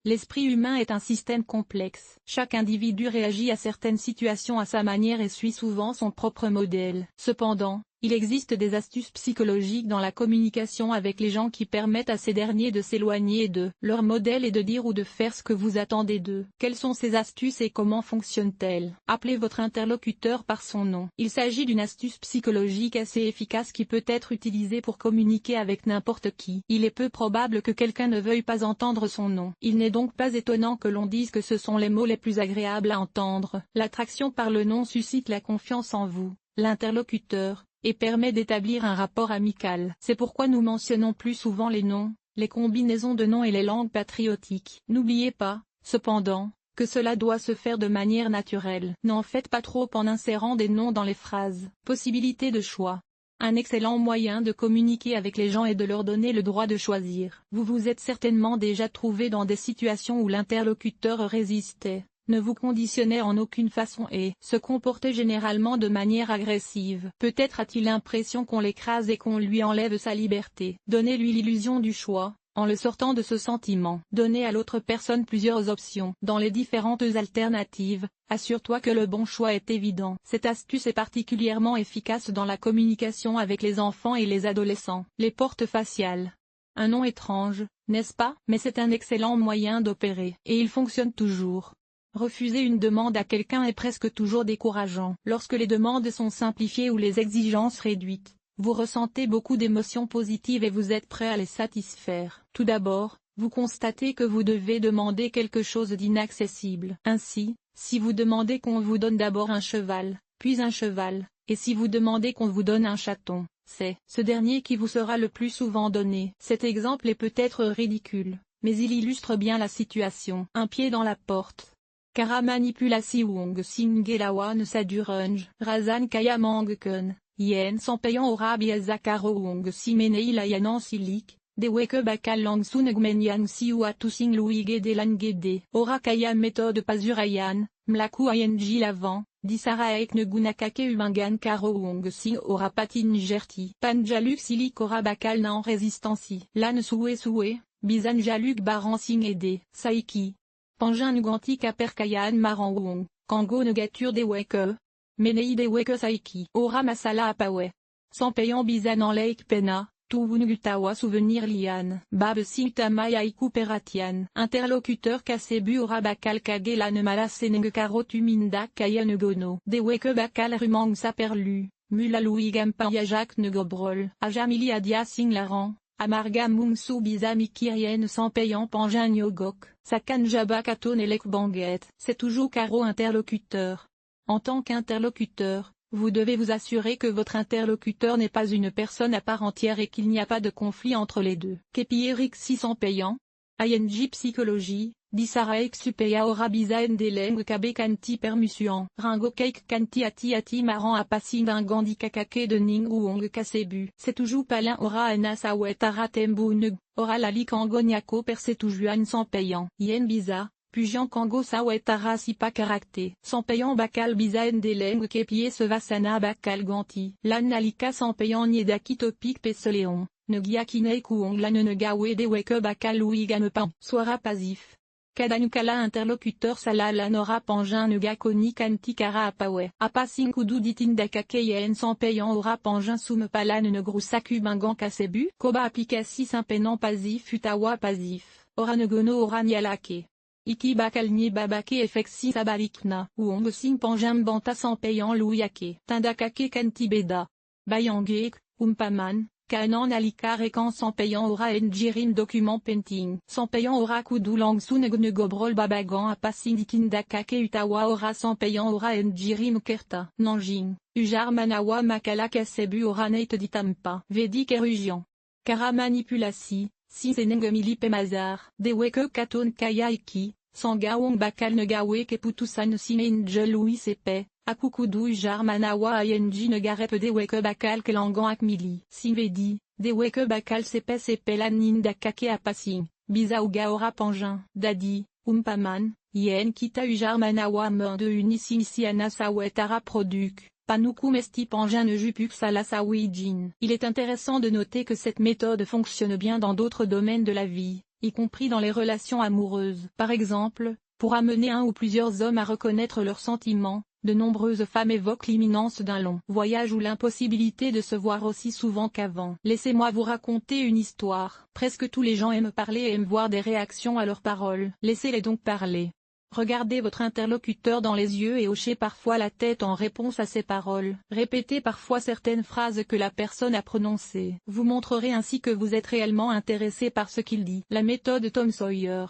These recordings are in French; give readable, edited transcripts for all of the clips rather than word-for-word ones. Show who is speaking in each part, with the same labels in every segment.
Speaker 1: L'esprit humain est un système complexe. Chaque individu réagit à certaines situations à sa manière et suit souvent son propre modèle. Cependant, il existe des astuces psychologiques dans la communication avec les gens qui permettent à ces derniers de s'éloigner de leur modèle et de dire ou de faire ce que vous attendez d'eux. Quelles sont ces astuces et comment fonctionnent-elles? Appelez votre interlocuteur par son nom. Il s'agit d'une astuce psychologique assez efficace qui peut être utilisée pour communiquer avec n'importe qui. Il est peu probable que quelqu'un ne veuille pas entendre son nom. Il n'est donc pas étonnant que l'on dise que ce sont les mots les plus agréables à entendre. L'attraction par le nom suscite la confiance en vous, l'interlocuteur, et permet d'établir un rapport amical. C'est pourquoi nous mentionnons plus souvent les noms, les combinaisons de noms et les langues patriotiques. N'oubliez pas, cependant, que cela doit se faire de manière naturelle. N'en faites pas trop en insérant des noms dans les phrases. Possibilité de choix. Un excellent moyen de communiquer avec les gens est de leur donner le droit de choisir. Vous vous êtes certainement déjà trouvé dans des situations où l'interlocuteur résistait, ne vous conditionnait en aucune façon et se comportait généralement de manière agressive. Peut-être a-t-il l'impression qu'on l'écrase et qu'on lui enlève sa liberté. Donnez-lui l'illusion du choix, en le sortant de ce sentiment. Donnez à l'autre personne plusieurs options. Dans les différentes alternatives, assure-toi que le bon choix est évident. Cette astuce est particulièrement efficace dans la communication avec les enfants et les adolescents. Les portes faciales. Un nom étrange, n'est-ce pas? Mais c'est un excellent moyen d'opérer. Et il fonctionne toujours. Refuser une demande à quelqu'un est presque toujours décourageant. Lorsque les demandes sont simplifiées ou les exigences réduites, vous ressentez beaucoup d'émotions positives et vous êtes prêt à les satisfaire. Tout d'abord, vous constatez que vous devez demander quelque chose d'inaccessible. Ainsi, si vous demandez qu'on vous donne d'abord un cheval, puis un cheval, et si vous demandez qu'on vous donne un chaton, c'est ce dernier qui vous sera le plus souvent donné. Cet exemple est peut-être ridicule, mais il illustre bien la situation. Un pied dans la porte. Kara manipulasi wong singelawan sadurunj, razan kaya mangken, yen sans payant aura biazakaro wong simenei layanan silik, de weke bakal langsun gmenyan si ou atusing luige de langede. Ora kaya méthode pazurayan, mlaku ing lavant, disaraek negunakake umangan karo wong sing ora patin gerti. Panjaluk silik ora bakal na en résistancy. Lan soué, bizan jaluk baran sing ede. Saiki. Pangin nuganti kaperkayan maran wong, kango negature de weke. Menei de weke saiki. Ora masala apawe. Sans payant bizan en lake pena, tuwunugutawa souvenir lian. Bab sing tamaya iku peratian. Interlocuteur kasebu ora bakal kage la nemala seneng karo tuminda kaya negono. De weke bakal rumang saperlu, mulalui gampa yajak negobrol. Ajamili adia sing laran. Amarga mungsu bizami kirien sans payant pangin nyogok, sakan jaba katon elek banguet. C'est toujours caro interlocuteur. En tant qu'interlocuteur, vous devez vous assurer que votre interlocuteur n'est pas une personne à part entière et qu'il n'y a pas de conflit entre les deux. Kepierik si sans payant. ING psychologie, disaraek supea ora bisa ndeleng kabe kanti permusuan. Ringo cake kanti ati maran a passing d'un gandi kakake de ning uong kasebu. C'est toujours palin ora anasawet aratembu nug, ora lali kangonyako perse tujuan sans payant. Yen bisa. Pujian kango sawetara si pas caracté. Sans payant bakal bisa ndeleng kepie se vasana bakal ganti. Lan nalika sans payant niedaki topic pesoleon. Negiakine kuong la negawe de weke bakal ouiganepan. Soira pasif. Kadanukala interlocuteur sala la nora pangin negakoni kanti kara apawe. Apasing kudu ditindakake yen sans payant ora pangin soum palan negrusaku bingan kasebu. Koba apikasi simpenan pasif utawa pasif. Ora negono ora nialake. Iki bakal ni babake efexi sabalikna. Uong sing pangin banta sans payant louyake. Tindakake kanti beda. Bayangek, umpaman. Kanan alika rekan sans payant aura njirim document painting. Sans payant aura kudu langsu negobrol babagan a passing dakake utawa aura sans payant aura njirim kerta. Nanjing, ujar manawa makala kasebu aura neit ditampa. Vedi kerujian. Kara manipulasi, si senengemili pemazar. De weke katon kaya iki, sans gawong bakal negawe keputusan simen jelui sepe. Akukudu ujar manawa ing negarep de weke bakal kelangan akmili. Simvedi, de weke bakal sepe lanin dakake a passing, bisa uga ora pangin. Dadi, umpaman, yen kita ujar manawa meur de unisinisi anasawetara produk. Panuku mesti pangin ne jupuk salasawijin. Il est intéressant de noter que cette méthode fonctionne bien dans d'autres domaines de la vie, y compris dans les relations amoureuses. Par exemple, pour amener un ou plusieurs hommes à reconnaître leurs sentiments, de nombreuses femmes évoquent l'imminence d'un long voyage ou l'impossibilité de se voir aussi souvent qu'avant. Laissez-moi vous raconter une histoire. Presque tous les gens aiment parler et aiment voir des réactions à leurs paroles. Laissez-les donc parler. Regardez votre interlocuteur dans les yeux et hochez parfois la tête en réponse à ses paroles. Répétez parfois certaines phrases que la personne a prononcées. Vous montrerez ainsi que vous êtes réellement intéressé par ce qu'il dit. La méthode Tom Sawyer.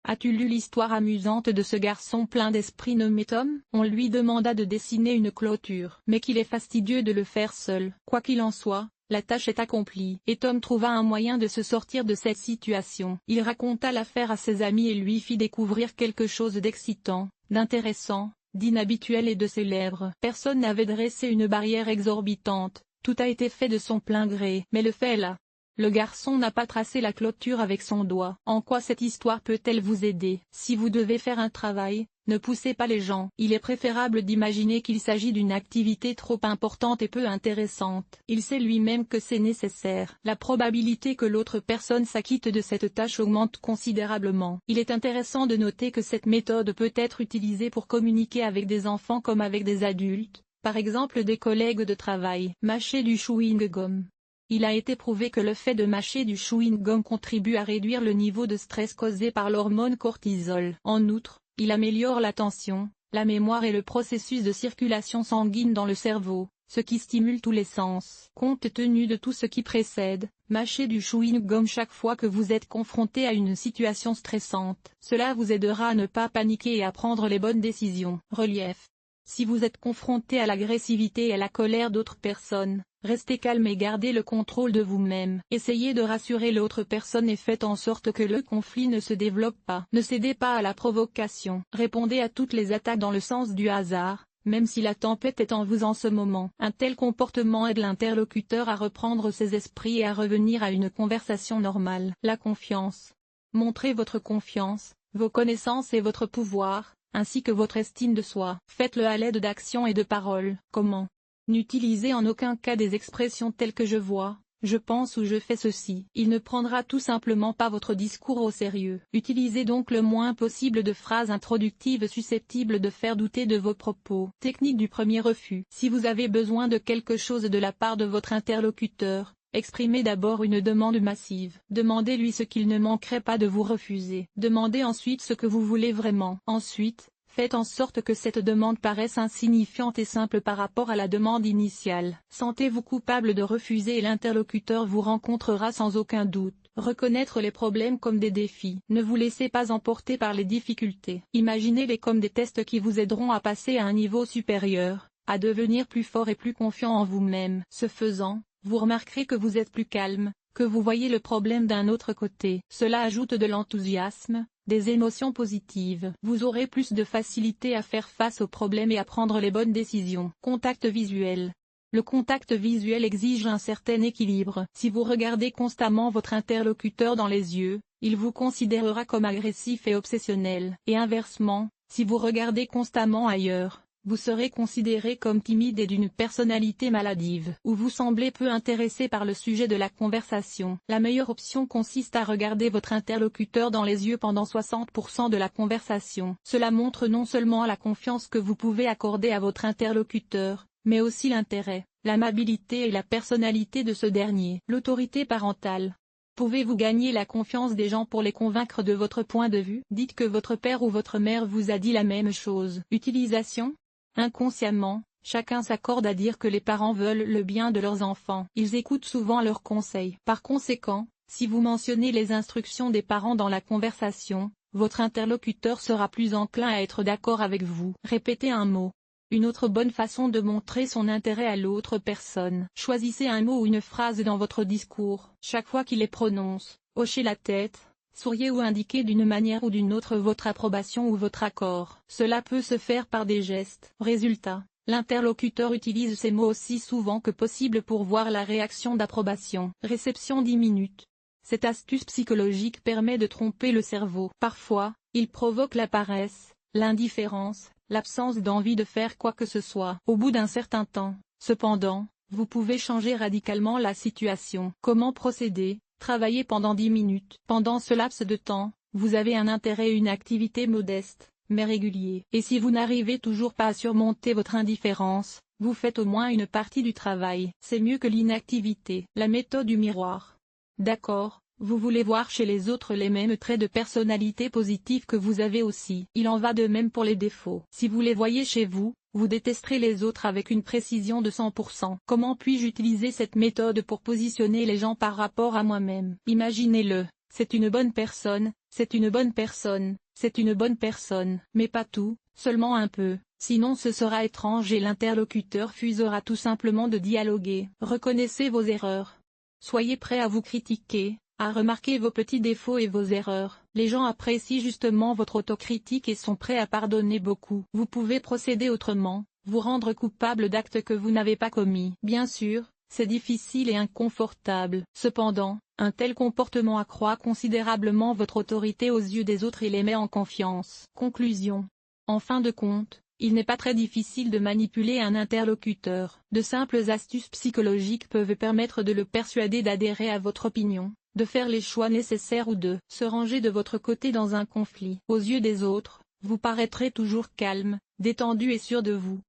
Speaker 1: As-tu lu l'histoire amusante de ce garçon plein d'esprit nommé Tom? On lui demanda de dessiner une clôture, mais qu'il est fastidieux de le faire seul. Quoi qu'il en soit, la tâche est accomplie, et Tom trouva un moyen de se sortir de cette situation. Il raconta l'affaire à ses amis et lui fit découvrir quelque chose d'excitant, d'intéressant, d'inhabituel et de célèbre. Personne n'avait dressé une barrière exorbitante, tout a été fait de son plein gré. Mais le fait est là. Le garçon n'a pas tracé la clôture avec son doigt. En quoi cette histoire peut-elle vous aider? Si vous devez faire un travail, ne poussez pas les gens. Il est préférable d'imaginer qu'il s'agit d'une activité trop importante et peu intéressante. Il sait lui-même que c'est nécessaire. La probabilité que l'autre personne s'acquitte de cette tâche augmente considérablement. Il est intéressant de noter que cette méthode peut être utilisée pour communiquer avec des enfants comme avec des adultes, par exemple des collègues de travail. Mâcher du chewing-gum. Il a été prouvé que le fait de mâcher du chewing-gum contribue à réduire le niveau de stress causé par l'hormone cortisol. En outre, il améliore l'attention, la mémoire et le processus de circulation sanguine dans le cerveau, ce qui stimule tous les sens. Compte tenu de tout ce qui précède, mâchez du chewing-gum chaque fois que vous êtes confronté à une situation stressante. Cela vous aidera à ne pas paniquer et à prendre les bonnes décisions. Relief. Si vous êtes confronté à l'agressivité et à la colère d'autres personnes, restez calme et gardez le contrôle de vous-même. Essayez de rassurer l'autre personne et faites en sorte que le conflit ne se développe pas. Ne cédez pas à la provocation. Répondez à toutes les attaques dans le sens du hasard, même si la tempête est en vous en ce moment. Un tel comportement aide l'interlocuteur à reprendre ses esprits et à revenir à une conversation normale. La confiance. Montrez votre confiance, vos connaissances et votre pouvoir, ainsi que votre estime de soi. Faites-le à l'aide d'actions et de paroles. Comment? N'utilisez en aucun cas des expressions telles que je vois, je pense ou je fais ceci. Il ne prendra tout simplement pas votre discours au sérieux. Utilisez donc le moins possible de phrases introductives susceptibles de faire douter de vos propos. Technique du premier refus. Si vous avez besoin de quelque chose de la part de votre interlocuteur, exprimez d'abord une demande massive. Demandez-lui ce qu'il ne manquerait pas de vous refuser. Demandez ensuite ce que vous voulez vraiment. Ensuite, faites en sorte que cette demande paraisse insignifiante et simple par rapport à la demande initiale. Sentez-vous coupable de refuser et l'interlocuteur vous rencontrera sans aucun doute. Reconnaître les problèmes comme des défis. Ne vous laissez pas emporter par les difficultés. Imaginez-les comme des tests qui vous aideront à passer à un niveau supérieur, à devenir plus fort et plus confiant en vous-même. Ce faisant, vous remarquerez que vous êtes plus calme, que vous voyez le problème d'un autre côté. Cela ajoute de l'enthousiasme, des émotions positives. Vous aurez plus de facilité à faire face aux problèmes et à prendre les bonnes décisions. Contact visuel. Le contact visuel exige un certain équilibre. Si vous regardez constamment votre interlocuteur dans les yeux, il vous considérera comme agressif et obsessionnel. Et inversement, si vous regardez constamment ailleurs, vous serez considéré comme timide et d'une personnalité maladive, ou vous semblez peu intéressé par le sujet de la conversation. La meilleure option consiste à regarder votre interlocuteur dans les yeux pendant 60% de la conversation. Cela montre non seulement la confiance que vous pouvez accorder à votre interlocuteur, mais aussi l'intérêt, l'amabilité et la personnalité de ce dernier. L'autorité parentale. Pouvez-vous gagner la confiance des gens pour les convaincre de votre point de vue? Dites que votre père ou votre mère vous a dit la même chose. Utilisation. Inconsciemment, chacun s'accorde à dire que les parents veulent le bien de leurs enfants. Ils écoutent souvent leurs conseils. Par conséquent, si vous mentionnez les instructions des parents dans la conversation, votre interlocuteur sera plus enclin à être d'accord avec vous. Répétez un mot. Une autre bonne façon de montrer son intérêt à l'autre personne. Choisissez un mot ou une phrase dans votre discours. Chaque fois qu'il les prononce, hochez la tête, souriez ou indiquez d'une manière ou d'une autre votre approbation ou votre accord. Cela peut se faire par des gestes. Résultat, l'interlocuteur utilise ces mots aussi souvent que possible pour voir la réaction d'approbation. Réception 10 minutes. Cette astuce psychologique permet de tromper le cerveau. Parfois, il provoque la paresse, l'indifférence, l'absence d'envie de faire quoi que ce soit. Au bout d'un certain temps, cependant, vous pouvez changer radicalement la situation. Comment procéder? Travaillez pendant 10 minutes. Pendant ce laps de temps, vous avez un intérêt et une activité modeste, mais régulier. Et si vous n'arrivez toujours pas à surmonter votre indifférence, vous faites au moins une partie du travail. C'est mieux que l'inactivité. La méthode du miroir. D'accord, vous voulez voir chez les autres les mêmes traits de personnalité positifs que vous avez aussi. Il en va de même pour les défauts. Si vous les voyez chez vous, vous détesterez les autres avec une précision de 100%. Comment puis-je utiliser cette méthode pour positionner les gens par rapport à moi-même? Imaginez-le, c'est une bonne personne, c'est une bonne personne, c'est une bonne personne. Mais pas tout, seulement un peu, sinon ce sera étrange et l'interlocuteur fusera tout simplement de dialoguer. Reconnaissez vos erreurs. Soyez prêt à vous critiquer, à remarquer vos petits défauts et vos erreurs. Les gens apprécient justement votre autocritique et sont prêts à pardonner beaucoup. Vous pouvez procéder autrement, vous rendre coupable d'actes que vous n'avez pas commis. Bien sûr, c'est difficile et inconfortable. Cependant, un tel comportement accroît considérablement votre autorité aux yeux des autres et les met en confiance. Conclusion. En fin de compte, il n'est pas très difficile de manipuler un interlocuteur. De simples astuces psychologiques peuvent permettre de le persuader d'adhérer à votre opinion, de faire les choix nécessaires ou de se ranger de votre côté dans un conflit. Aux yeux des autres, vous paraîtrez toujours calme, détendu et sûr de vous.